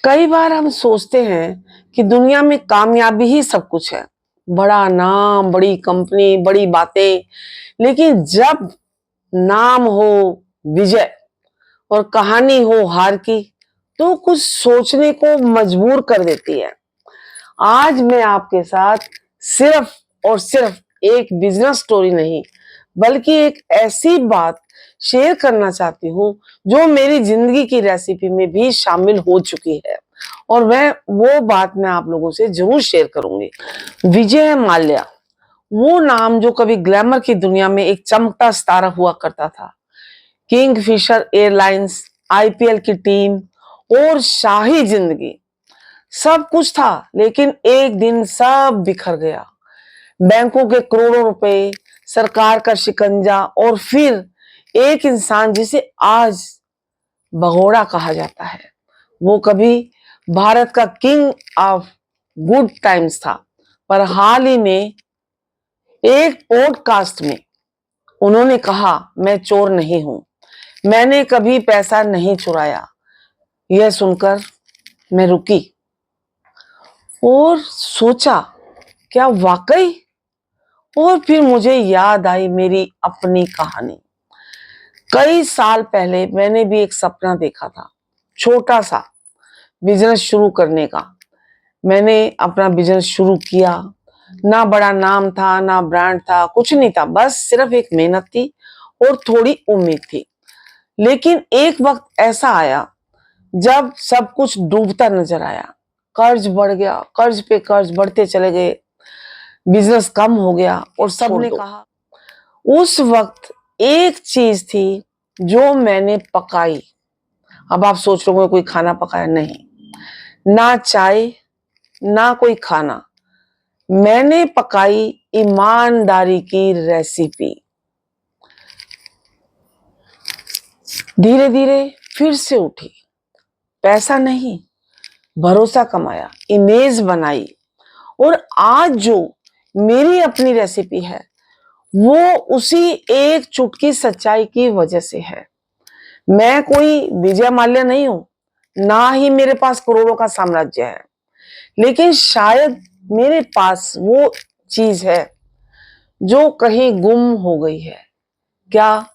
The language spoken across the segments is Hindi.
कई बार हम सोचते हैं कि दुनिया में कामयाबी ही सब कुछ है। बड़ा नाम, बड़ी कंपनी, बड़ी बातें। लेकिन जब नाम हो विजय और कहानी हो हार की, तो कुछ सोचने को मजबूर कर देती है। आज मैं आपके साथ सिर्फ और सिर्फ एक बिजनेस स्टोरी नहीं, बल्कि एक ऐसी बात शेयर करना चाहती हूँ जो मेरी जिंदगी की रेसिपी में भी शामिल हो चुकी है। और वह वो बात मैं आप लोगों से जरूर शेयर करूंगी। विजय माल्या, वो नाम जो कभी ग्लैमर की दुनिया में एक चमकता सितारा हुआ करता था। किंगफिशर एयरलाइंस, आईपीएल की टीम और शाही जिंदगी, सब कुछ था। लेकिन एक दिन सब बिखर गया। बैंकों के करोड़ों रुपए, सरकार का शिकंजा और फिर एक इंसान जिसे आज भगोड़ा कहा जाता है। वो कभी भारत का किंग ऑफ गुड टाइम्स था, पर हाल ही में एक पॉडकास्ट में उन्होंने कहा, मैं चोर नहीं हूं, मैंने कभी पैसा नहीं चुराया। यह सुनकर मैं रुकी और सोचा, क्या वाकई? और फिर मुझे याद आई मेरी अपनी कहानी। कई साल पहले मैंने भी एक सपना देखा था, छोटा सा बिजनेस शुरू करने का। मैंने अपना बिजनेस शुरू किया। ना बड़ा नाम था, ना ब्रांड था, कुछ नहीं था, बस सिर्फ एक मेहनत थी और थोड़ी उम्मीद थी। लेकिन एक वक्त ऐसा आया जब सब कुछ डूबता नजर आया। कर्ज बढ़ गया, कर्ज पे कर्ज बढ़ते चले गए, बिजनेस कम हो गया और सबने कहा। उस वक्त एक चीज थी जो मैंने पकाई। अब आप सोच रहे हो कोई खाना पकाया? नहीं, ना चाय ना कोई खाना। मैंने पकाई ईमानदारी की रेसिपी। धीरे धीरे फिर से उठी। पैसा नहीं, भरोसा कमाया, इमेज बनाई। और आज जो मेरी अपनी रेसिपी है, वो उसी एक चुटकी सच्चाई की वजह से है। मैं कोई विजय माल्या नहीं हूं, ना ही मेरे पास करोड़ों का साम्राज्य है। लेकिन शायद मेरे पास वो चीज है जो कहीं गुम हो गई है। क्या?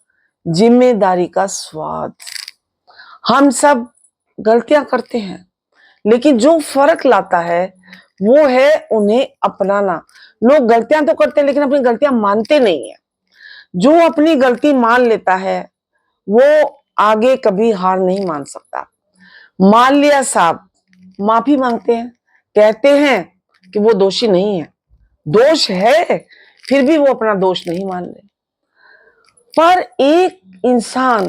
जिम्मेदारी का स्वाद। हम सब गलतियां करते हैं, लेकिन जो फर्क लाता है वो है उन्हें अपनाना। लोग गलतियां तो करते हैं, लेकिन अपनी गलतियां मानते नहीं है। जो अपनी गलती मान लेता है वो आगे कभी हार नहीं मान सकता। माल्या साहब माफी मांगते हैं, कहते हैं कि वो दोषी नहीं है। दोष है, फिर भी वो अपना दोष नहीं मान रहे। पर एक इंसान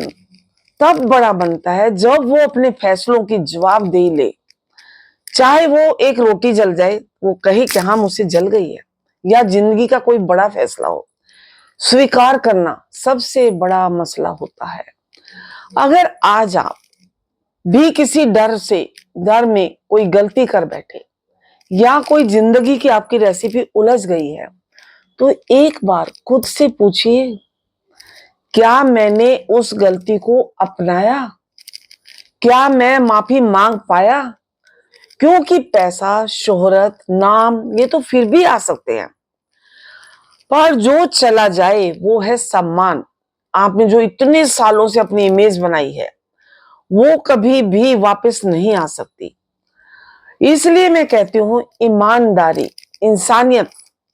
तब बड़ा बनता है जब वो अपने फैसलों की जवाबदेही ले। चाहे वो एक रोटी जल जाए, वो कहे कि हाँ मुझसे जल गई है, या जिंदगी का कोई बड़ा फैसला हो, स्वीकार करना सबसे बड़ा मसला होता है। अगर आज आप भी किसी डर में कोई गलती कर बैठे, या कोई जिंदगी की आपकी रेसिपी उलझ गई है, तो एक बार खुद से पूछिए, क्या मैंने उस गलती को अपनाया? क्या मैं माफी मांग पाया? क्योंकि पैसा, शोहरत, नाम ये तो फिर भी आ सकते हैं, पर जो चला जाए वो है सम्मान। आपने जो इतने सालों से अपनी इमेज बनाई है, वो कभी भी वापस नहीं आ सकती। इसलिए मैं कहती हूं, ईमानदारी, इंसानियत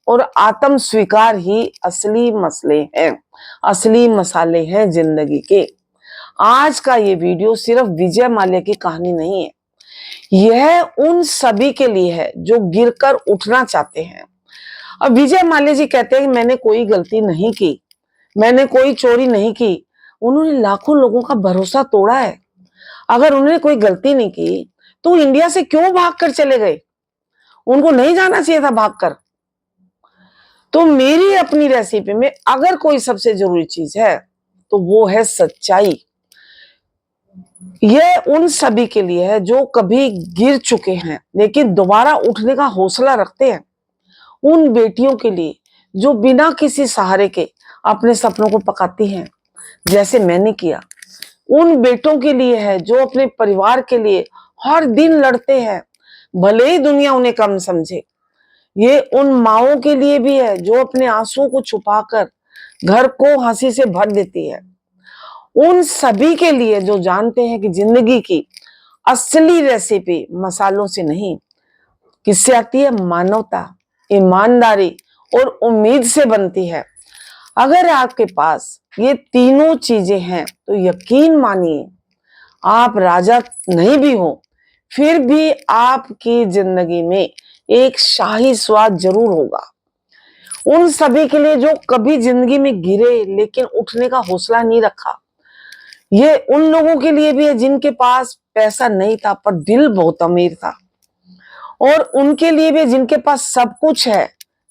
और आत्म स्वीकार ही असली मसले हैं, असली मसाले हैं जिंदगी के। आज का ये वीडियो सिर्फ विजय माल्या की कहानी नहीं है, यह उन सभी के लिए है जो गिरकर उठना चाहते हैं। अब विजय माल्या जी कहते हैं कि मैंने कोई गलती नहीं की, मैंने कोई चोरी नहीं की। उन्होंने लाखों लोगों का भरोसा तोड़ा है। अगर उन्होंने कोई गलती नहीं की तो इंडिया से क्यों भागकर चले गए? उनको नहीं जाना चाहिए था भागकर। तो मेरी अपनी रेसिपी में अगर कोई सबसे जरूरी चीज है तो वो है सच्चाई। यह उन सभी के लिए है जो कभी गिर चुके हैं लेकिन दोबारा उठने का हौसला रखते हैं। उन बेटियों के लिए जो बिना किसी सहारे के अपने सपनों को पकाती हैं, जैसे मैंने किया। उन बेटों के लिए है जो अपने परिवार के लिए हर दिन लड़ते हैं, भले ही दुनिया उन्हें कम समझे। ये उन माओं के लिए भी है जो अपने आंसुओं को छुपाकर घर को हंसी से भर देती है। उन सभी के लिए जो जानते हैं कि जिंदगी की असली रेसिपी मसालों से नहीं, किससे आती है? मानवता, ईमानदारी और उम्मीद से बनती है। अगर आपके पास ये तीनों चीजें हैं तो यकीन मानिए, आप राजा नहीं भी हो फिर भी आपकी जिंदगी में एक शाही स्वाद जरूर होगा। उन सभी के लिए जो कभी जिंदगी में गिरे लेकिन उठने का हौसला नहीं रखा। ये उन लोगों के लिए भी है जिनके पास पैसा नहीं था पर दिल बहुत अमीर था, और उनके लिए भी जिनके पास सब कुछ है,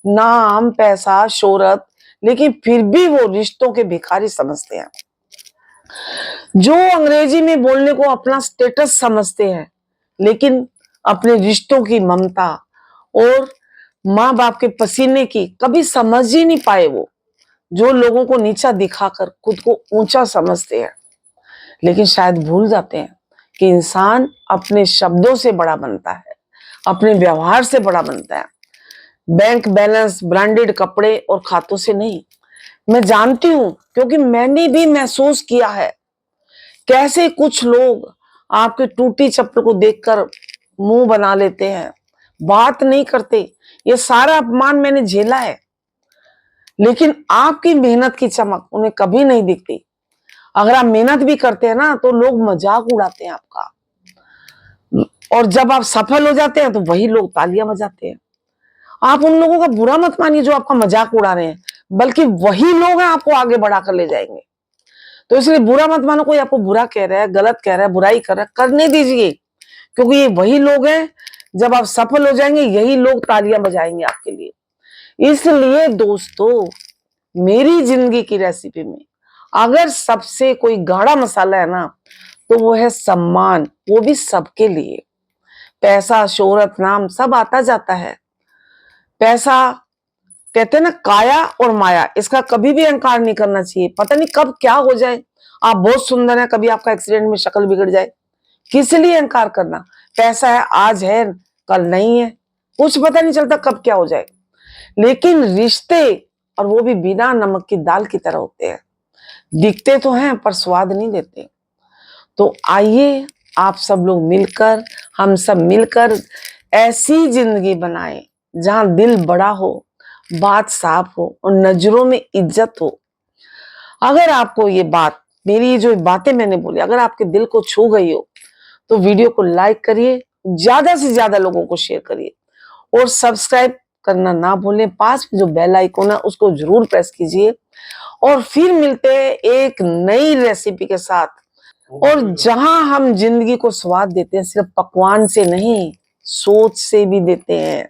नाम, पैसा, शोहरत, लेकिन फिर भी वो रिश्तों के भिखारी समझते हैं। जो अंग्रेजी में बोलने को अपना स्टेटस समझते हैं लेकिन अपने रिश्तों की ममता और माँ बाप के पसीने की कभी समझ ही नहीं पाए। वो जो लोगों को नीचा दिखाकर खुद को ऊंचा समझते हैं, लेकिन शायद भूल जाते हैं कि इंसान अपने शब्दों से बड़ा बनता है, अपने व्यवहार से बड़ा बनता है, बैंक बैलेंस, ब्रांडेड कपड़े और खातों से नहीं। मैं जानती हूं क्योंकि मैंने भी महसूस किया है कैसे कुछ लोग आपके टूटी चप्पल को देखकर मुंह बना लेते हैं, बात नहीं करते। ये सारा अपमान मैंने झेला है, लेकिन आपकी मेहनत की चमक उन्हें कभी नहीं दिखती। अगर आप मेहनत भी करते हैं ना तो लोग मजाक उड़ाते हैं आपका, और जब आप सफल हो जाते हैं तो वही लोग तालियां बजाते हैं। आप उन लोगों का बुरा मत मानिए जो आपका मजाक उड़ा रहे हैं, बल्कि वही लोग हैं आपको आगे बढ़ाकर ले जाएंगे। तो इसलिए बुरा मत मानो, कोई आपको बुरा कह रहा है, गलत कह रहा है, बुराई कर रहा है, करने दीजिए, क्योंकि ये वही लोग हैं, जब आप सफल हो जाएंगे यही लोग तालियां बजाएंगे आपके लिए। इसलिए दोस्तों, मेरी जिंदगी की रेसिपी में अगर सबसे कोई गाढ़ा मसाला है ना तो वो है सम्मान, वो भी सबके लिए। पैसा, शोहरत, नाम सब आता जाता है। पैसा, कहते हैं ना, काया और माया, इसका कभी भी अहंकार नहीं करना चाहिए। पता नहीं कब क्या हो जाए, आप बहुत सुंदर हैं, कभी आपका एक्सीडेंट में शक्ल बिगड़ जाए, किस लिए अहंकार करना? पैसा है, आज है कल नहीं है, कुछ पता नहीं चलता कब क्या हो जाए। लेकिन रिश्ते, और वो भी बिना नमक की दाल की तरह होते हैं, दिखते तो हैं पर स्वाद नहीं देते। तो आइए आप सब लोग मिलकर, हम सब मिलकर ऐसी जिंदगी बनाएं जहां दिल बड़ा हो, बात साफ हो और नजरों में इज्जत हो। अगर आपको ये बात, मेरी जो बातें मैंने बोली, अगर आपके दिल को छू गई हो तो वीडियो को लाइक करिए, ज्यादा से ज्यादा लोगों को शेयर करिए और सब्सक्राइब करना ना भूलें। पास में जो बेल आइकन है उसको जरूर प्रेस कीजिए। और फिर मिलते हैं एक नई रेसिपी के साथ, और जहां हम जिंदगी को स्वाद देते हैं सिर्फ पकवान से नहीं, सोच से भी देते हैं।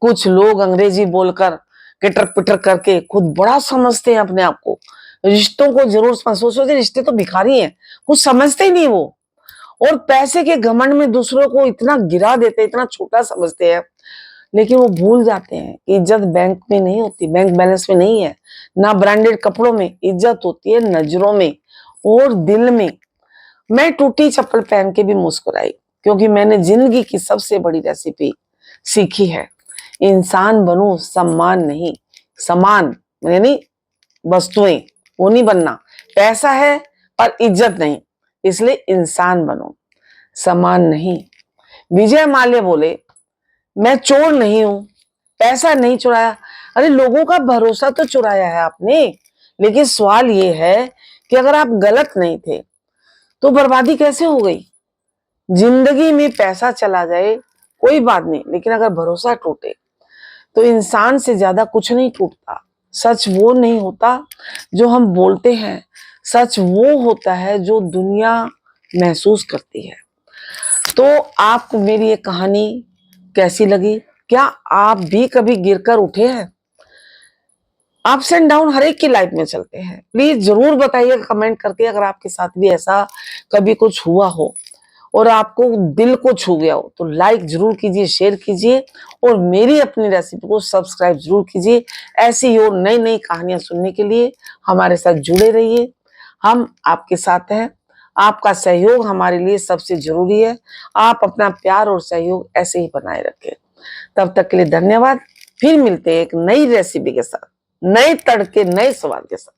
कुछ लोग अंग्रेजी बोलकर किटर पिटर करके खुद बड़ा समझते हैं अपने आप को। रिश्तों को जरूर सोचते, रिश्ते तो भिखारी हैं, कुछ समझते ही नहीं वो, और पैसे के घमंड में दूसरों को इतना गिरा देते हैं, इतना छोटा समझते हैं। लेकिन वो भूल जाते हैं कि इज्जत बैंक में नहीं होती, बैंक बैलेंस में नहीं है, ना ब्रांडेड कपड़ों में। इज्जत होती है नजरों में और दिल में। मैं टूटी चप्पल पहन के भी मुस्कुराई क्योंकि मैंने जिंदगी की सबसे बड़ी रेसिपी सीखी है। इंसान बनूं, सम्मान नहीं, समान यानी वस्तुएं, वो नहीं बनना। पैसा है पर इज्जत नहीं, इसलिए इंसान बनो, समान नहीं। विजय माल्या बोले, मैं चोर नहीं हूं, पैसा नहीं चुराया। अरे लोगों का भरोसा तो चुराया है आपने, लेकिन सवाल ये है कि अगर आप गलत नहीं थे तो बर्बादी कैसे हो गई? जिंदगी में पैसा चला जाए कोई बात नहीं, लेकिन अगर भरोसा टूटे तो इंसान से ज्यादा कुछ नहीं टूटता। सच वो नहीं होता जो हम बोलते हैं, सच वो होता है जो दुनिया महसूस करती है। तो आपको मेरी ये कहानी कैसी लगी? क्या आप भी कभी गिरकर उठे हैं? अप्स एंड डाउन हर एक की लाइफ में चलते हैं। प्लीज जरूर बताइए कमेंट करके अगर आपके साथ भी ऐसा कभी कुछ हुआ हो और आपको दिल को छू गया हो, तो लाइक जरूर कीजिए, शेयर कीजिए और मेरी अपनी रेसिपी को सब्सक्राइब जरूर कीजिए। ऐसी और नई नई कहानियां सुनने के लिए हमारे साथ जुड़े रहिए। हम आपके साथ हैं, आपका सहयोग हमारे लिए सबसे जरूरी है। आप अपना प्यार और सहयोग ऐसे ही बनाए रखें। तब तक के लिए धन्यवाद। फिर मिलते हैं एक नई रेसिपी के साथ, नए तड़के, नए स्वाद के साथ।